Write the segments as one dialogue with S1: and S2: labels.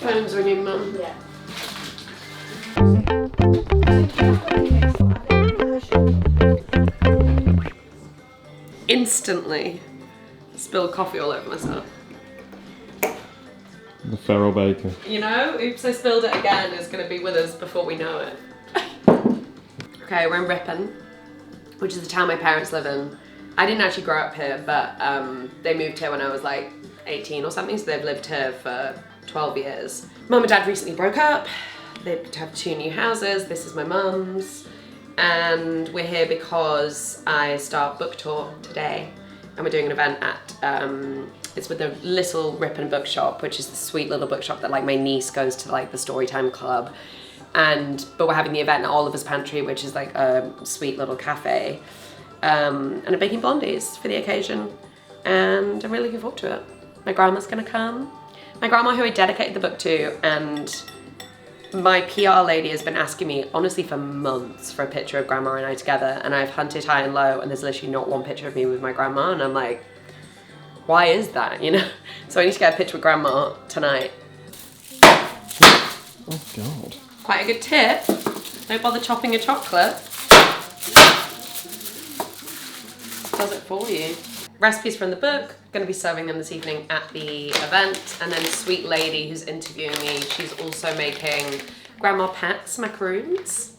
S1: Phone's ringing, Mum.
S2: Yeah.
S1: Instantly spilled coffee all over myself.
S3: The feral baker.
S1: You know, oops, I spilled it again is going to be with us before we know it. Okay, we're in Ripon, which is the town my parents live in. I didn't actually grow up here, but they moved here when I was like 18 or something, so they've lived here for 12 years. Mum and Dad recently broke up. They have 2 new houses. This is my mum's. And we're here because I start book tour today. And we're doing an event at, it's with the Little Ripon Bookshop, which is the sweet little bookshop that like my niece goes to, like the Storytime Club. But we're having the event at Oliver's Pantry, which is like a sweet little cafe. And I'm baking blondies for the occasion. And I'm really looking forward to it. My grandma's gonna come. My grandma, who I dedicated the book to, and my PR lady has been asking me, honestly, for months for a picture of Grandma and I together, and I've hunted high and low, and there's literally not one picture of me with my grandma, and I'm like, why is that, you know? So I need to get a picture with Grandma tonight.
S3: Oh, God.
S1: Quite a good tip. Don't bother chopping your chocolate. Does it for you. Recipes from the book, gonna be serving them this evening at the event. And then sweet lady who's interviewing me, she's also making Grandma Pat's macaroons,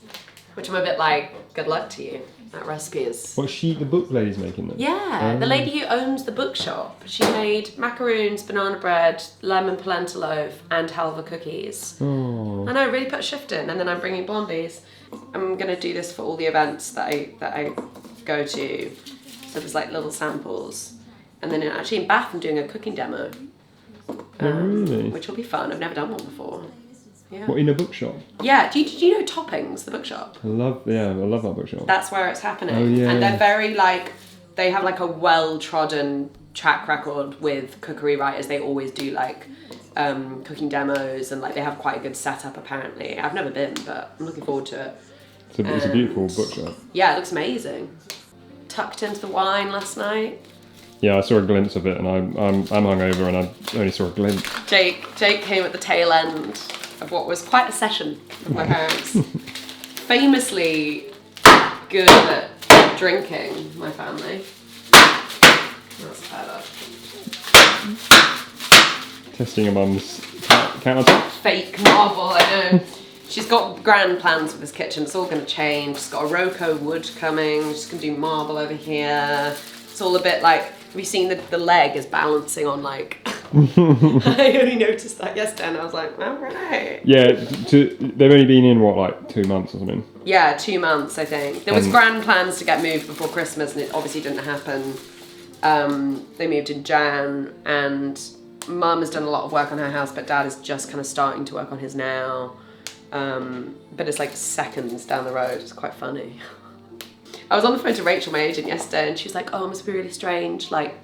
S1: which I'm a bit like, good luck to you. That recipe is...
S3: What, the book lady's making them?
S1: Yeah, the lady who owns the bookshop. She made macaroons, banana bread, lemon polenta loaf, and halva cookies.
S3: Oh.
S1: I know, really put a shift in, and then I'm bringing blondies. I'm gonna do this for all the events that I go to. So there's like little samples. And then actually in Bath I'm doing a cooking demo.
S3: Really?
S1: Which will be fun. I've never done one before. Yeah.
S3: What, in a bookshop?
S1: Yeah, did you know Toppings, the bookshop?
S3: I love that bookshop.
S1: That's where it's happening.
S3: Oh, yeah.
S1: And they're very like, they have like a well-trodden track record with cookery writers. They always do like cooking demos, and like they have quite a good setup apparently. I've never been, but I'm looking forward to it.
S3: It's a beautiful bookshop.
S1: Yeah, it looks amazing. Tucked into the wine last night.
S3: Yeah, I saw a glimpse of it, and I'm hungover, and I only saw a glimpse.
S1: Jake came at the tail end of what was quite a session with my parents. Famously good at drinking, my family. That's better.
S3: Testing your mum's countertop.
S1: Fake marble, I know. She's got grand plans for this kitchen. It's all going to change. She's got a Rococo wood coming. She's going to do marble over here. It's all a bit like, have you seen the leg is balancing on like... I only noticed that yesterday and I was like, all right.
S3: Yeah, they've only been in, what, like 2 months or something?
S1: Yeah, 2 months, I think. There was grand plans to get moved before Christmas and it obviously didn't happen. They moved in Jan, and Mum has done a lot of work on her house, but Dad is just kind of starting to work on his now. But it's like seconds down the road. It's quite funny. I was on the phone to Rachel, my agent, yesterday, and she was like, oh, it must be really strange, like,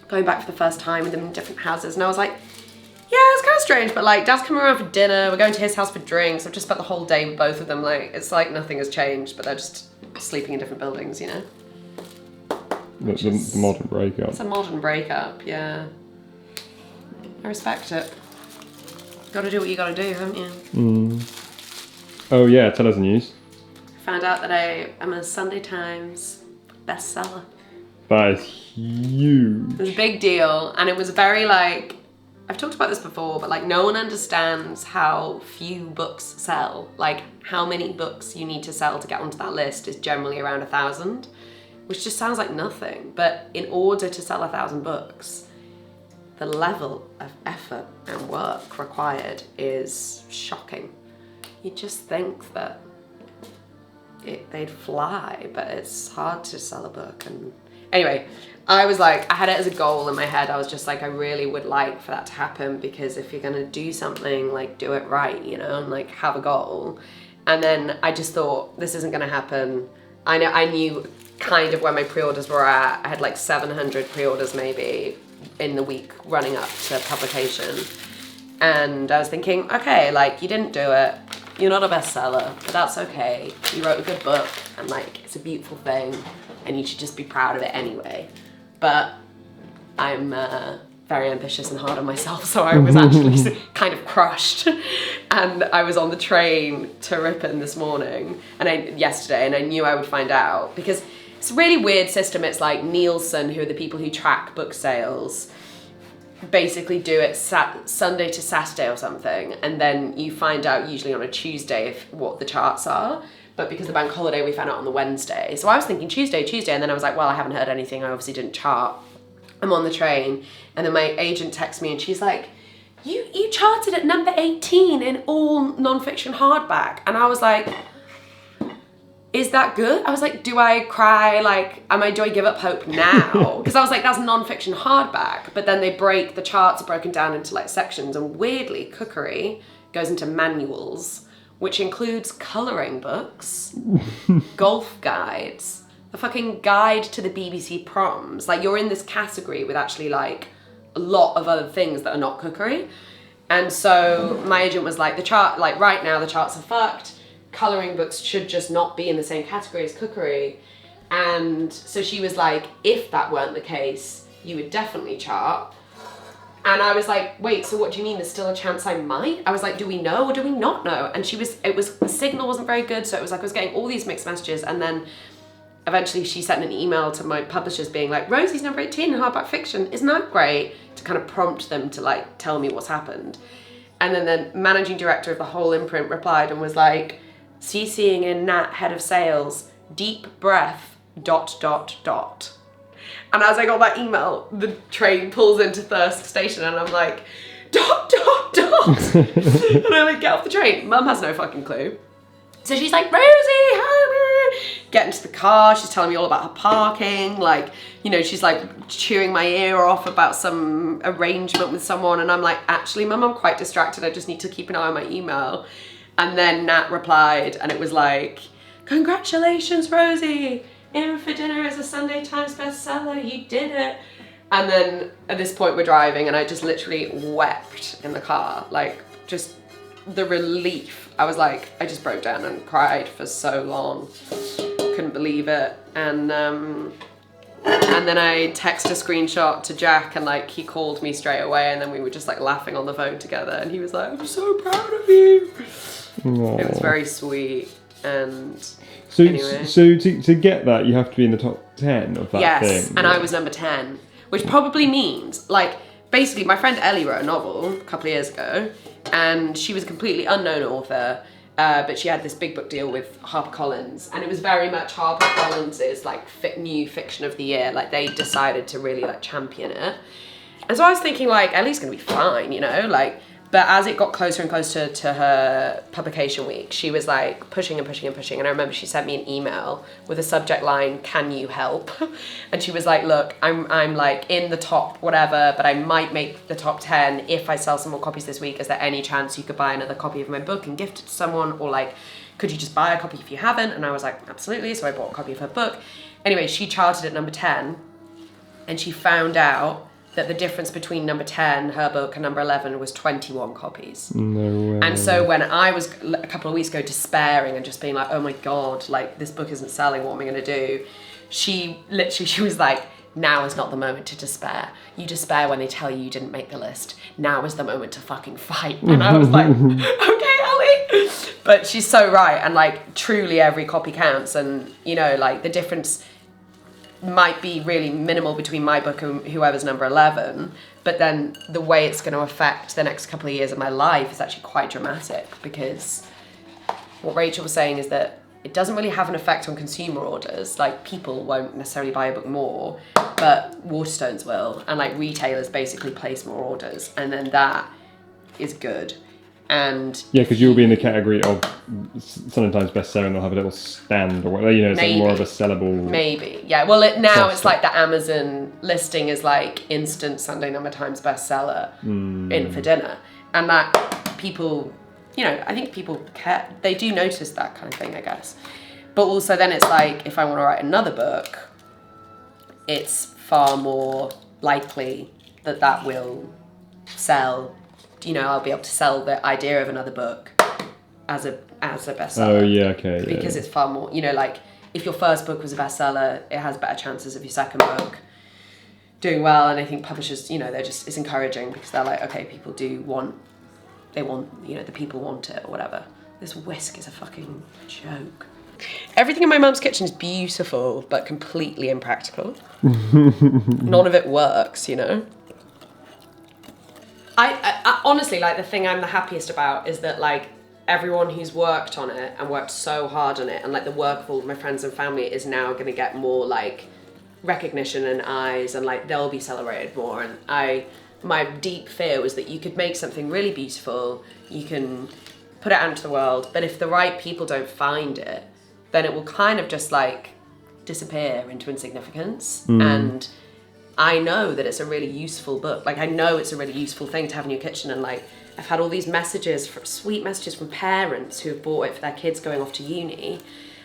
S1: going back for the first time with them in different houses. And I was like, yeah, it's kind of strange, but like, Dad's coming around for dinner, we're going to his house for drinks. I've just spent the whole day with both of them. Like, it's like nothing has changed, but they're just sleeping in different buildings, you know?
S3: The modern breakup.
S1: It's a modern breakup, yeah. I respect it. Gotta do what you gotta do, haven't you?
S3: Mm. Oh yeah, tell us the news.
S1: Found out that I am a Sunday Times bestseller.
S3: That is huge.
S1: It was a big deal, and it was very like, I've talked about this before, but like no one understands how few books sell. Like how many books you need to sell to get onto that list is generally around 1,000, which just sounds like nothing. But in order to sell 1,000 books, the level of effort and work required is shocking. You just think that they'd fly, but it's hard to sell a book. And anyway, I was like, I had it as a goal in my head. I was just like, I really would like for that to happen, because if you're gonna do something, like do it right, you know, and like have a goal. And then I just thought, this isn't gonna happen. I knew kind of where my pre-orders were at. I had like 700 pre-orders maybe in the week running up to publication. And I was thinking, okay, like you didn't do it. You're not a bestseller, but that's okay. You wrote a good book, and like it's a beautiful thing, and you should just be proud of it anyway. But I'm very ambitious and hard on myself, so I was actually kind of crushed. And I was on the train to Ripon this morning, yesterday, and I knew I would find out, because it's a really weird system. It's like Nielsen, who are the people who track book sales, basically do it Sunday to Saturday or something, and then you find out usually on a Tuesday what the charts are. But because of the bank holiday, we found out on the Wednesday. So I was thinking Tuesday, and then I was like, well, I haven't heard anything. I obviously didn't chart. I'm on the train, and then my agent texts me, and she's like, you charted at number 18 in all non-fiction hardback. And I was like, is that good? I was like, do I cry? Like, do I give up hope now? Because I was like, that's non-fiction hardback. But then the charts are broken down into like sections, and weirdly, cookery goes into manuals, which includes colouring books, golf guides, a fucking guide to the BBC proms. Like, you're in this category with actually like a lot of other things that are not cookery. And so my agent was like, right now the charts are fucked. Colouring books should just not be in the same category as cookery. And so she was like, if that weren't the case, you would definitely chart. And I was like, wait, so what do you mean? There's still a chance I might? I was like, do we know or do we not know? And the signal wasn't very good. So it was like, I was getting all these mixed messages. And then eventually she sent an email to my publishers being like, Rosie's number 18 in hardback fiction. Isn't that great? To kind of prompt them to like, tell me what's happened. And then the managing director of the whole imprint replied and was like, CCing in Nat, head of sales, deep breath, ... And as I got that email, the train pulls into Thirsk station, and I'm like, ... And I like get off the train. Mum has no fucking clue. So she's like, Rosie, get into the car. She's telling me all about her parking. Like, you know, she's like chewing my ear off about some arrangement with someone. And I'm like, actually, Mum, I'm quite distracted. I just need to keep an eye on my email. And then Nat replied, and it was like, congratulations, Rosie. In for Dinner is a Sunday Times bestseller. You did it. And then at this point we're driving, and I just literally wept in the car. Like, just the relief. I was like, I just broke down and cried for so long. Couldn't believe it. And then I texted a screenshot to Jack, and like he called me straight away, and then we were just like laughing on the phone together, and he was like, I'm so proud of you. Aww. It was very sweet. And
S3: so
S1: anyway.
S3: So to get that, you have to be in the top 10 of that thing.
S1: Yes, and I was number 10, which probably means, like, basically my friend Ellie wrote a novel a couple of years ago, and she was a completely unknown author, but she had this big book deal with HarperCollins, and it was very much HarperCollins' like new fiction of the year. Like, they decided to really like champion it. And so I was thinking, like, Ellie's gonna be fine, you know, like. But as it got closer and closer to her publication week, she was like pushing and pushing and pushing. And I remember she sent me an email with a subject line, can you help? And she was like, look, I'm like in the top whatever, but I might make the top 10 if I sell some more copies this week. Is there any chance you could buy another copy of my book and gift it to someone? Or like, could you just buy a copy if you haven't? And I was like, absolutely. So I bought a copy of her book. Anyway, she charted at number 10, and she found out that the difference between number 10, her book, and number 11 was 21 copies. No way. And so when I was a couple of weeks ago despairing and just being like, oh my God, like this book isn't selling, what am I gonna do? She was like, now is not the moment to despair. You despair when they tell you didn't make the list. Now is the moment to fucking fight. And I was like, okay, Ellie. But she's so right. And like, truly every copy counts. And you know, like the difference might be really minimal between my book and whoever's number 11, but then the way it's going to affect the next couple of years of my life is actually quite dramatic, because what Rachel was saying is that it doesn't really have an effect on consumer orders. Like, people won't necessarily buy a book more, but Waterstones will, and like retailers basically place more orders, and then that is good. And
S3: yeah, because you'll be in the category of Sunday Times bestseller, and they'll have a little stand or whatever. You know, it's like more of a sellable. Maybe,
S1: yeah. Well, it's like the Amazon listing is like instant Sunday Number Times bestseller in for dinner, and that people, you know, I think people care. They do notice that kind of thing, I guess. But also, then it's like if I want to write another book, it's far more likely that will sell. You know, I'll be able to sell the idea of another book as a bestseller.
S3: Oh yeah, okay.
S1: Because it's far more, you know, like if your first book was a bestseller, it has better chances of your second book. doing well, and I think publishers, you know, it's encouraging because they're like, okay, people want, you know, the people want it or whatever. This whisk is a fucking joke. Everything in my mum's kitchen is beautiful, but completely impractical. None of it works, you know? I honestly, like, the thing I'm the happiest about is that, like, everyone who's worked on it and worked so hard on it, and, like, the work of all of my friends and family is now going to get more, like, recognition and eyes, and, like, they'll be celebrated more. And my deep fear was that you could make something really beautiful, you can put it out into the world, but if the right people don't find it, then it will kind of just, like, disappear into insignificance. And I know that it's a really useful book. Like, I know it's a really useful thing to have in your kitchen, and, like, I've had all these sweet messages from parents who have bought it for their kids going off to uni,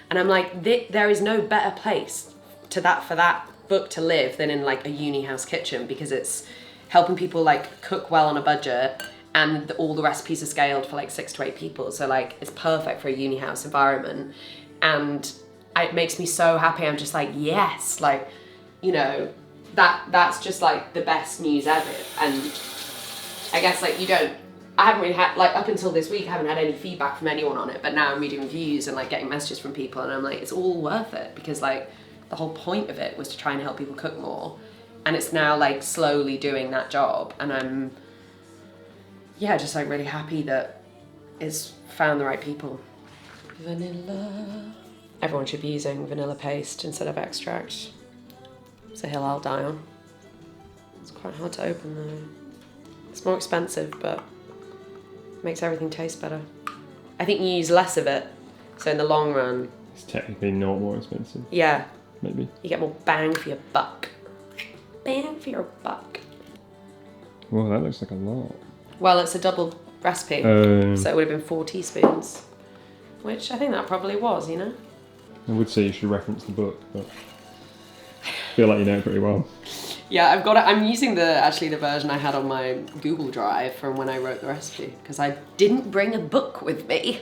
S1: and I'm like, there is no better place for that book to live than in, like, a uni house kitchen, because it's helping people, like, cook well on a budget, and all the recipes are scaled for, like, 6 to 8 people. So, like, it's perfect for a uni house environment, and it makes me so happy. I'm just like, yes, like, you know, that's just, like, the best news ever. And I guess, like, I haven't really had, like, up until this week, I haven't had any feedback from anyone on it, but now I'm reading reviews and, like, getting messages from people, and I'm like, it's all worth it, because, like, the whole point of it was to try and help people cook more, and it's now, like, slowly doing that job, and I'm, yeah, just, like, really happy that it's found the right people. Vanilla. Everyone should be using vanilla paste instead of extract. It's a hill I'll die on. It's quite hard to open though. It's more expensive, but it makes everything taste better. I think you use less of it, so in the long run...
S3: It's technically not more expensive.
S1: Yeah.
S3: Maybe.
S1: You get more bang for your buck. Bang for your buck.
S3: Well, that looks like a lot.
S1: Well, it's a double recipe, so it would have been 4 teaspoons, which I think that probably was, you know?
S3: I would say you should reference the book, but I feel like you know it pretty well.
S1: Yeah, I've got it. I'm using the version I had on my Google Drive from when I wrote the recipe, because I didn't bring a book with me.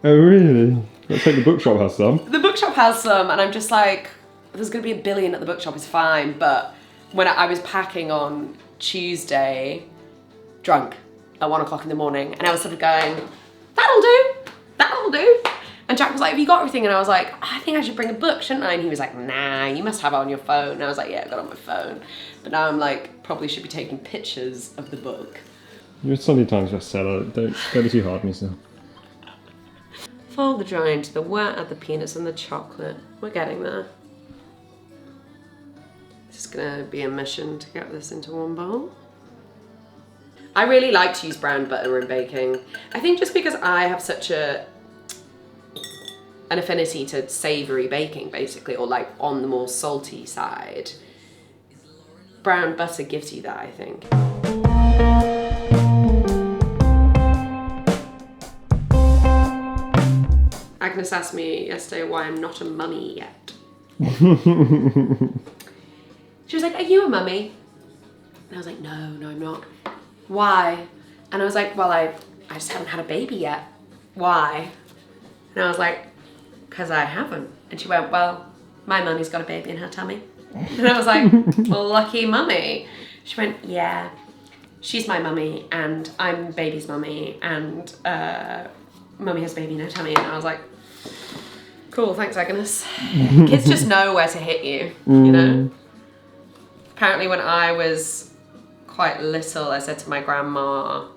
S3: Oh, really? Let's hope the bookshop has some.
S1: The bookshop has some, and I'm just like, there's going to be a billion at the bookshop, it's fine. But when I was packing on Tuesday, drunk at 1 o'clock in the morning, and I was sort of going, that'll do. And Jack was like, have you got everything? And I was like, I think I should bring a book, shouldn't I? And he was like, nah, you must have it on your phone. And I was like, yeah, I got it on my phone. But now I'm like, probably should be taking pictures of the book.
S3: You're a Sunday Times bestseller. Don't be too hard on yourself.
S1: Fold the dry into the wet, add the peanuts and the chocolate. We're getting there. It's gonna be a mission to get this into one bowl. I really like to use brown butter in baking. I think just because I have such an affinity to savoury baking, basically, or like on the more salty side, brown butter gives you that, I think. Agnes asked me yesterday why I'm not a mummy yet. She was like, are you a mummy? And I was like, no, I'm not. Why? And I was like, well, I just haven't had a baby yet. Why? And I was like, because I haven't. And she went, well, my mummy's got a baby in her tummy. And I was like, well, lucky mummy. She went, yeah, she's my mummy, and I'm baby's mummy, and mummy has a baby in her tummy. And I was like, cool, thanks, Agnes. Kids just know where to hit you, you know? Apparently when I was quite little, I said to my grandma,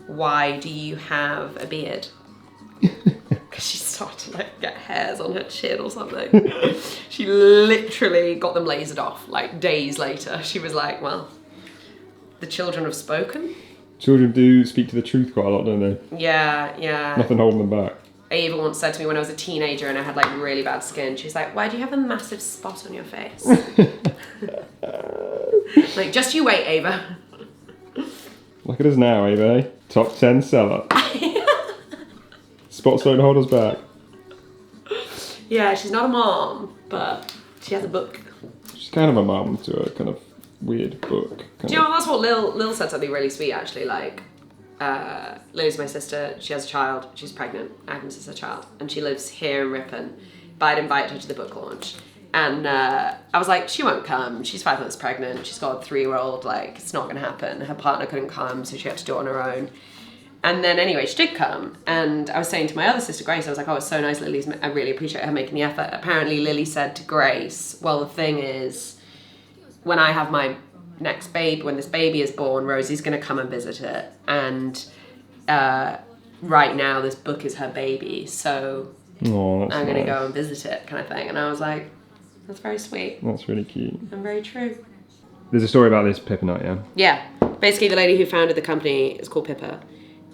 S1: why do you have a beard? Because she started to like get hairs on her chin or something. She literally got them lasered off like days later. She was like, well, the children have spoken.
S3: Children do speak to the truth quite a lot, don't they?
S1: Yeah.
S3: Nothing holding them back.
S1: Ava once said to me when I was a teenager and I had like really bad skin, she's like, why do you have a massive spot on your face? Like, just you wait, Ava.
S3: Look at us now, Ava. Top 10 seller. Spots don't hold us back.
S1: Yeah, she's not a mom, but she has a book.
S3: She's kind of a mom to a kind of weird book.
S1: Do you know, that's what Lil said, something really sweet actually, like, Lily's my sister, she has a child, she's pregnant, Agnes is her child, and she lives here in Ripon, but I'd invited her to the book launch, And I was like, she won't come. She's 5 months pregnant. She's got a 3-year-old. Like, it's not going to happen. Her partner couldn't come, so she had to do it on her own. And then anyway, she did come. And I was saying to my other sister, Grace, I was like, oh, it's so nice, Lily's, I really appreciate her making the effort. Apparently, Lily said to Grace, well, the thing is, when I have my next baby, when this baby is born, Rosie's going to come and visit it. And right now, this book is her baby. So I'm going to go and visit it, kind of thing. And I was like, that's very sweet.
S3: That's really cute.
S1: And very true.
S3: There's a story about this Pippa nut, yeah?
S1: Yeah. Basically, the lady who founded the company is called Pippa.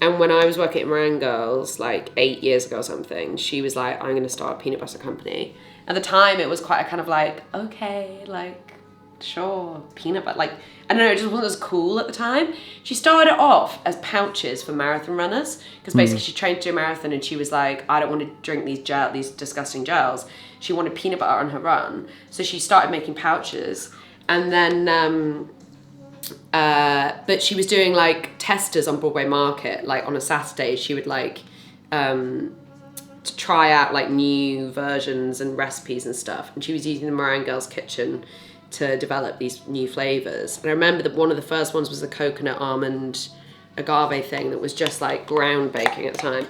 S1: And when I was working at Moran Girls, like 8 years ago or something, she was like, I'm going to start a peanut butter company. At the time, it was quite a kind of like, okay, like, sure, peanut butter. Like, I don't know, it just wasn't as cool at the time. She started off as pouches for marathon runners, because basically she trained to do a marathon and she was like, I don't want to drink these disgusting gels. She wanted peanut butter on her run. So she started making pouches. And then... but she was doing like testers on Broadway Market, like on a Saturday she would like to try out like new versions and recipes and stuff, and she was using the Moran Girls kitchen to develop these new flavors. And I remember that one of the first ones was the coconut almond agave thing that was just like groundbreaking at the time.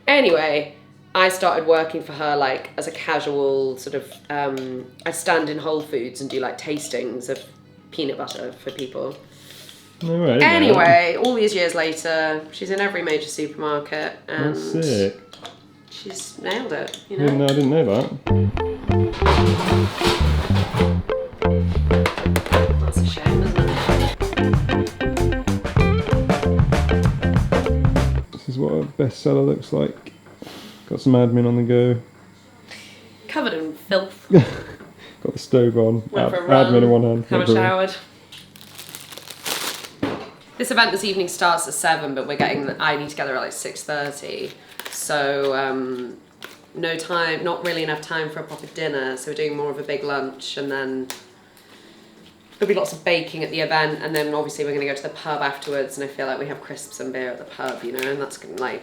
S1: Anyway, I started working for her like as a casual sort of I'd stand in Whole Foods and do like tastings of peanut butter for people.
S3: No way,
S1: anyway, all these years later, she's in every major supermarket and
S3: that's sick.
S1: She's nailed it, you know?
S3: I didn't know that.
S1: That's a shame, isn't it?
S3: This is what a bestseller looks like. Got some admin on the go.
S1: Covered in filth.
S3: Got the stove on.
S1: Went for a run.
S3: Admin in one hand.
S1: Haven't showered. This event this evening starts at 7, but we're getting the ID together at like 6:30. So no time, not really enough time for a proper dinner. So we're doing more of a big lunch, and then there'll be lots of baking at the event, and then obviously we're going to go to the pub afterwards. And I feel like we have crisps and beer at the pub, you know, and that's like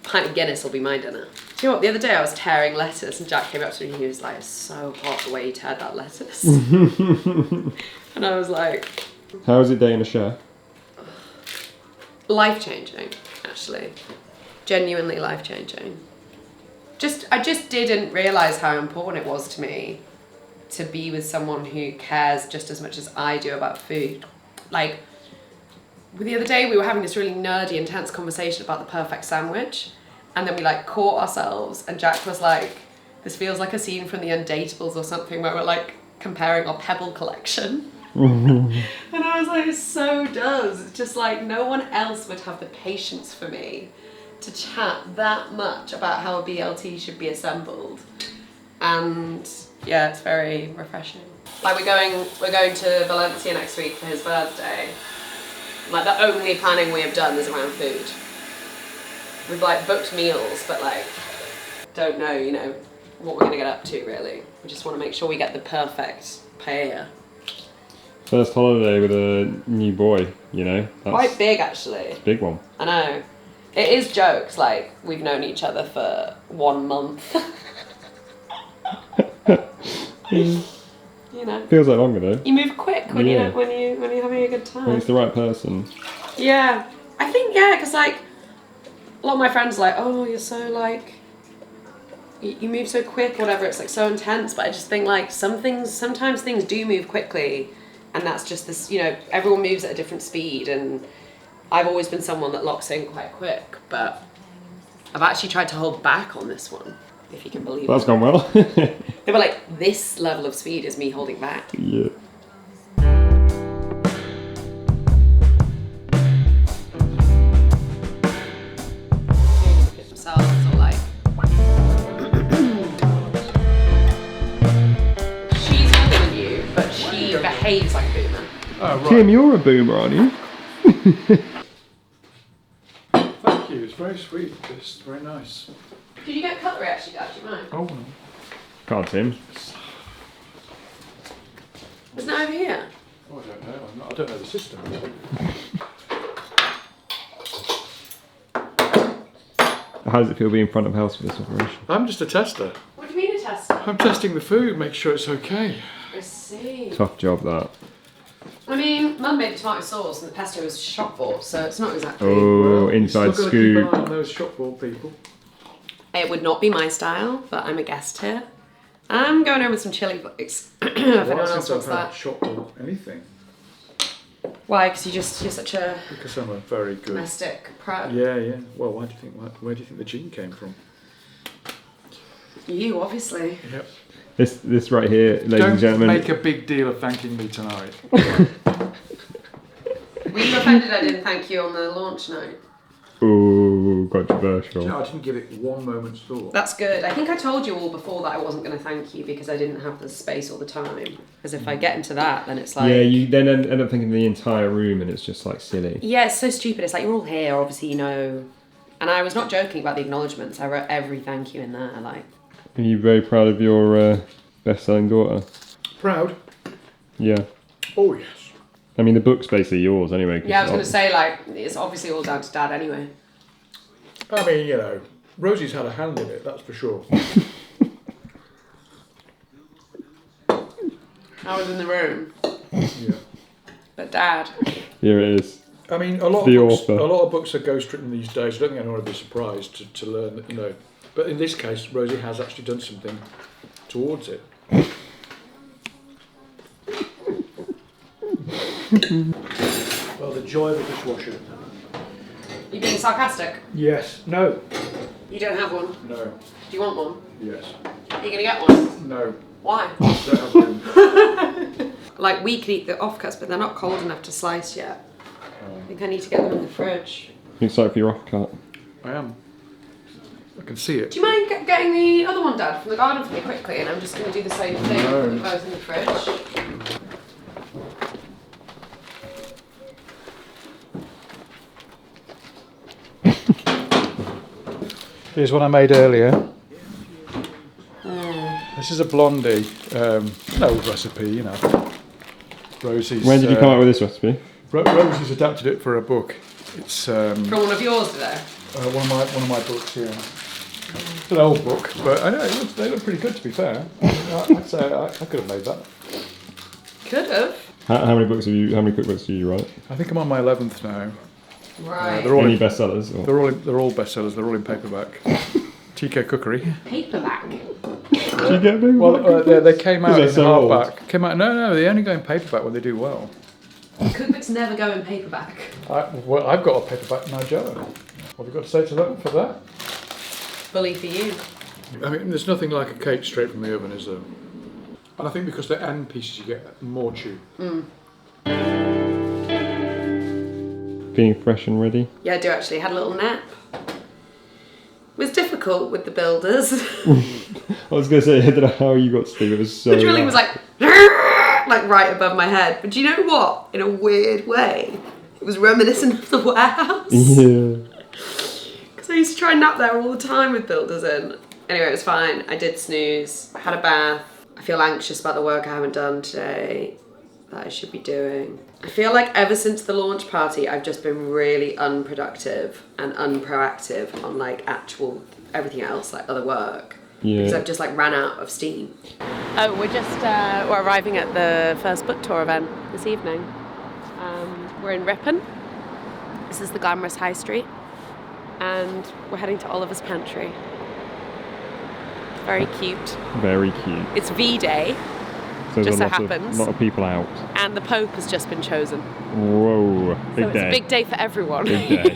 S1: a pint of Guinness will be my dinner. Do you know what? The other day I was tearing lettuce, and Jack came up to me and he was like, "It's so hot the way you tear that lettuce." And I was like,
S3: "How is it day in a chef?"
S1: Life-changing, actually. Genuinely life-changing. I just didn't realise how important it was to me to be with someone who cares just as much as I do about food. Like, the other day we were having this really nerdy, intense conversation about the perfect sandwich, and then we like caught ourselves, and Jack was like, this feels like a scene from The Undateables or something, where we're like comparing our Pebble collection. And I was like, it so does. It's just like no one else would have the patience for me to chat that much about how a BLT should be assembled. And yeah, it's very refreshing. Like we're going to Valencia next week for his birthday. Like the only planning we have done is around food. We've like booked meals, but like don't know, you know, what we're gonna get up to really. We just want to make sure we get the perfect paella.
S3: First holiday with a new boy, you know? That's
S1: quite big, actually.
S3: It's a big one.
S1: I know. It is jokes, like, we've known each other for 1 month. You know.
S3: Feels like longer, though.
S1: You move quick when you're having a good time.
S3: When it's the right person.
S1: Yeah. I think, yeah, because, like, a lot of my friends are like, oh, you're so, like, you move so quick, whatever, it's, like, so intense. But I just think, like, sometimes things do move quickly. And that's just this, you know, everyone moves at a different speed, and I've always been someone that locks in quite quick, but I've actually tried to hold back on this one, if you can believe it.
S3: That's gone well.
S1: They were like, this level of speed is me holding back.
S3: Yeah.
S1: Behaves like a boomer.
S2: Oh, right.
S3: Tim, you're a boomer, aren't you?
S2: Thank you, it's very sweet, it's very nice.
S1: Did you get cutlery actually, Dad? Do you mind?
S2: Oh, no.
S3: Can't, Tim.
S1: Isn't it over here?
S2: Oh, I don't know, I don't know the system.
S3: How does it feel being front of house for this operation?
S2: I'm just a tester.
S1: What do you mean a tester?
S2: I'm testing the food, make sure it's okay.
S1: I see.
S3: Tough job that.
S1: I mean, Mum made the tomato sauce and the pesto was shop bought, so it's not exactly.
S3: Oh,
S2: Well,
S3: inside
S2: still
S3: scoop.
S2: Keep an eye on those shop bought people.
S1: It would not be my style, but I'm a guest here. I'm going over with some chili flakes. If anyone else wants that.
S2: Shop bought anything.
S1: Why? Because you're such a
S2: Because I'm a very good
S1: domestic pro.
S2: Yeah. Well, where do you think the gene came from?
S1: You, obviously.
S2: Yep.
S3: This right here, ladies
S2: Don't
S3: and gentlemen.
S2: make a big deal of thanking me tonight.
S1: Were you offended I didn't thank you on the launch night?
S3: Ooh, controversial.
S2: No, I didn't give it one moment's thought.
S1: That's good. I think I told you all before that I wasn't going to thank you because I didn't have the space all the time. Because if I get into that, then it's like...
S3: Yeah, you then end up thinking of the entire room and it's just like silly.
S1: Yeah, it's so stupid. It's like, you're all here, obviously, you know. And I was not joking about the acknowledgements. I wrote every thank you in there, like...
S3: Are you very proud of your best-selling daughter?
S2: Proud?
S3: Yeah.
S2: Oh, yes.
S3: I mean, the book's basically yours anyway.
S1: Yeah, I was going to say, like, it's obviously all down to Dad anyway.
S2: I mean, you know, Rosie's had a hand in it, that's for sure.
S1: I was in the room.
S2: Yeah.
S1: But Dad...
S3: Here it is.
S2: I mean, a lot of books are ghostwritten these days. I don't think anyone would be surprised to learn that, you know. But in this case, Rosie has actually done something towards it. Well, the joy of a dishwasher.
S1: You being sarcastic?
S2: Yes. No.
S1: You don't have one?
S2: No.
S1: Do you want one?
S2: Yes.
S1: Are you going to get one?
S2: No.
S1: Why?
S2: Don't have room.
S1: Like, we could eat the offcuts, but they're not cold enough to slice yet. I think I need to get them in the fridge.
S3: You excited for your off-cut?
S2: I am. I can see it.
S1: Do you mind getting the other one, Dad, from the garden for me quickly? And I'm just going to do the same thing.
S2: No.
S1: Put them both in the fridge.
S2: Here's one I made earlier. This is a blondie. An old recipe, you know. Rosie's.
S3: When did you come up with this recipe?
S2: Rosie's adapted it for a book. It's
S1: From one of yours, today?
S2: one of my books here. It's an old book, but I know they look pretty good. To be fair, I'd say I could have made that.
S1: Could have.
S3: How many cookbooks do you write?
S2: I think I'm on my 11th now.
S1: Right.
S2: They're all
S3: Any
S2: in,
S3: bestsellers? Or?
S2: they're all bestsellers. They're all in paperback. TK Cookery.
S1: Paperback.
S3: Did you get big?
S2: Well, they came out in
S3: so
S2: hardback. No, they only go in paperback when they do well.
S1: Cookbooks never go in paperback.
S2: I've got a paperback now, Joe. What have you got to say to that for that?
S1: Bully for you.
S2: I mean, there's nothing like a cake straight from the oven, is there? And I think because they're end pieces, you get more chew.
S3: Feeling fresh and ready?
S1: Yeah, I do actually. Had a little nap. It was difficult with the builders.
S3: I was going to say, I don't know how you got to sleep. It was so.
S1: The drilling was like right above my head. But do you know what? In a weird way, it was reminiscent of the warehouse.
S3: Yeah.
S1: Because I used to try and nap there all the time with builders in. Anyway, it was fine. I did snooze. I had a bath. I feel anxious about the work I haven't done today that I should be doing. I feel like ever since the launch party, I've just been really unproductive and unproactive on like actual everything else, like other work.
S3: Yeah.
S1: Because I've just like ran out of steam. Oh, we're arriving at the first book tour event this evening. We're in Ripon. This is the glamorous high street. And we're heading to Oliver's Pantry. Very cute.
S3: Very cute.
S1: It's V-Day.
S3: So
S1: just so
S3: there's
S1: happens.
S3: A lot of people out.
S1: And the Pope has just been chosen.
S3: Whoa, big
S1: So
S3: day.
S1: it's a big day for everyone.
S3: Big day.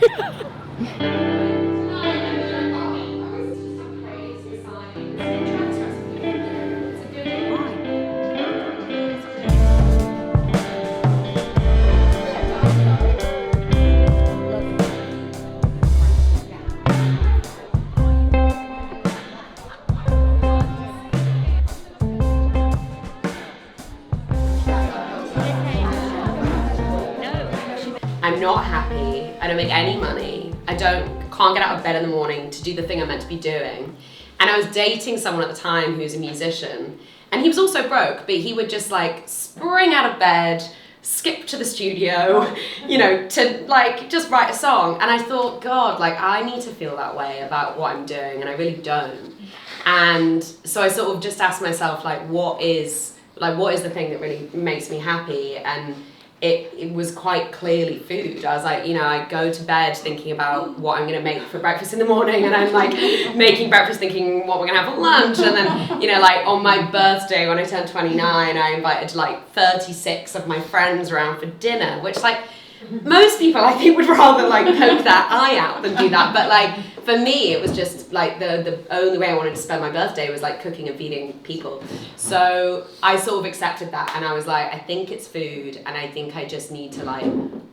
S1: I'm not happy. I don't make any money. I can't get out of bed in the morning to do the thing I'm meant to be doing. And I was dating someone at the time who's a musician, and he was also broke, but he would just like spring out of bed, skip to the studio, you know, to like just write a song. And I thought, God, like I need to feel that way about what I'm doing, and I really don't. And so I sort of just asked myself, like, what is the thing that really makes me happy? And it was quite clearly food. I was like, I go to bed thinking about what I'm going to make for breakfast in the morning, and I'm like making breakfast thinking what we're going to have for lunch. And then, like on my birthday when I turned 29, I invited like 36 of my friends around for dinner, which like most people I think would rather like poke their eye out than do that. But like for me, it was just like the only way I wanted to spend my birthday was like cooking and feeding people. So I sort of accepted that, and I was like, I think it's food, and I think I just need to like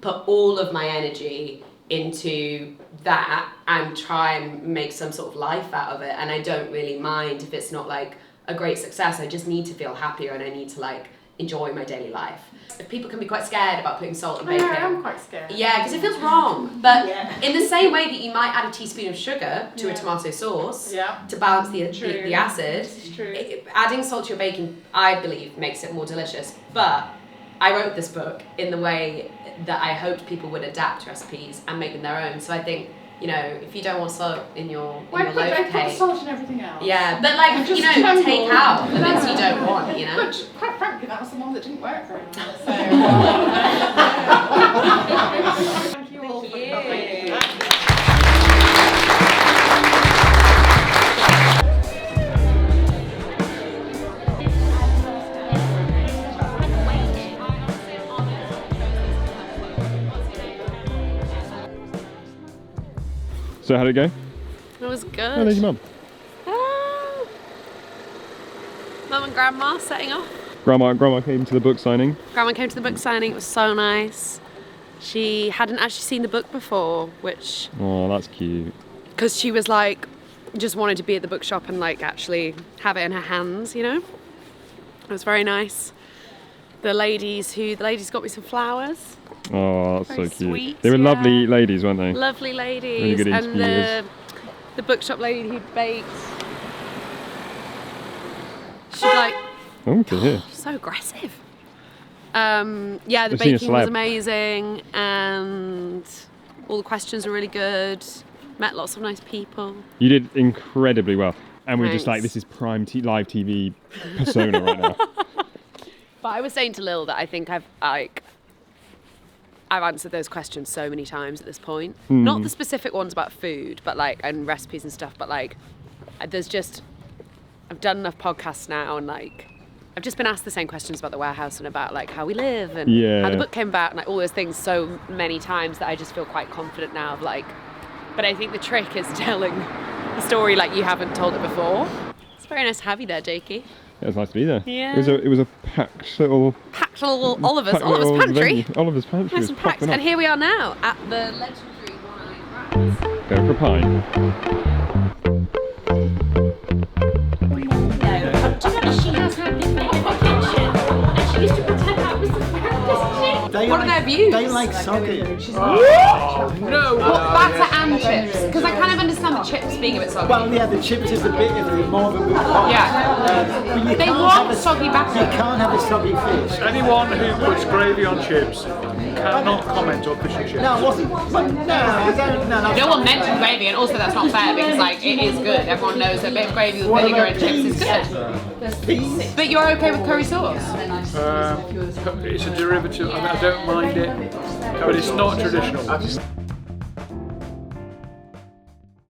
S1: put all of my energy into that and try and make some sort of life out of it. And I don't really mind if it's not like a great success. I just need to feel happier, and I need to like enjoy my daily life. People can be quite scared about putting salt in bacon.
S4: Yeah, I'm quite scared.
S1: Yeah, because it feels wrong. But in the same way that you might add a teaspoon of sugar to a tomato sauce to balance the acid, adding salt to your bacon, I believe, makes it more delicious. But I wrote this book in the way that I hoped people would adapt recipes and make them their own. So I think, if you don't want salt in your loaf cake,
S4: put salt in everything else.
S1: Yeah, but like, take out the bits you don't want,
S4: But quite frankly, that was the one that didn't work very well. So, thank you all for coming.
S3: So how'd it go?
S1: It was good.
S3: Oh, there's your mum.
S1: Mum and Grandma setting off.
S3: Grandma came to the book signing.
S1: Grandma came to the book signing. It was so nice. She hadn't actually seen the book before, which...
S3: Oh, that's cute.
S1: Because she was like, just wanted to be at the bookshop and like actually have it in her hands, It was very nice. The ladies got me some flowers.
S3: Oh, that's
S1: Very
S3: so cute.
S1: sweet,
S3: They were lovely ladies, weren't they?
S1: Lovely ladies.
S3: Really good
S1: and
S3: interviewers.
S1: the bookshop lady who baked. She's like,
S3: Oh, to hear.
S1: so aggressive. The
S3: I've seen a
S1: baking was
S3: celeb.
S1: amazing, and all the questions were really good. Met lots of nice people.
S3: You did incredibly well. And we're just like,
S1: Thanks.
S3: this is prime live TV persona right now.
S1: But I was saying to Lil that I think I've answered those questions so many times at this point. Not the specific ones about food, but like, and recipes and stuff, but like, I've done enough podcasts now, and like, I've just been asked the same questions about the warehouse and about like how we live and how the book came about and like all those things so many times that I just feel quite confident now of like, but I think the trick is telling the story like you haven't told it before. It's very nice to have you there, Jakey.
S3: It was nice to be there.
S1: Yeah.
S3: It was a packed little
S1: Oliver's
S3: little
S1: Pantry.
S3: venue. Oliver's Pantry
S1: Nice
S3: was
S1: and packed.
S3: popping up.
S1: And here we are now at the legendary One-Eyed Rats.
S3: Go for a pint.
S1: She has had this bit in the kitchen, and she used to pretend that was the breakfast. What are their views?
S5: They like soggy.
S1: No, batter and chips. Because I kind of understand the chips being a bit soggy.
S5: Well, yeah, the chips is a bit more of a good point.
S1: Yeah.
S5: But you
S1: They
S5: can't
S1: want
S5: have a
S1: soggy batter.
S5: You can't have a soggy fish.
S2: Anyone who puts gravy on chips cannot comment on fish and chips.
S5: No, it wasn't. No, I don't. No,
S1: No one mentioned gravy, and also that's not fair because like it is good. Everyone knows a bit of gravy with vinegar and chips is good.
S5: peas.
S1: But you're okay with curry sauce?
S2: It's a derivative. I don't mind it, but it's not traditional.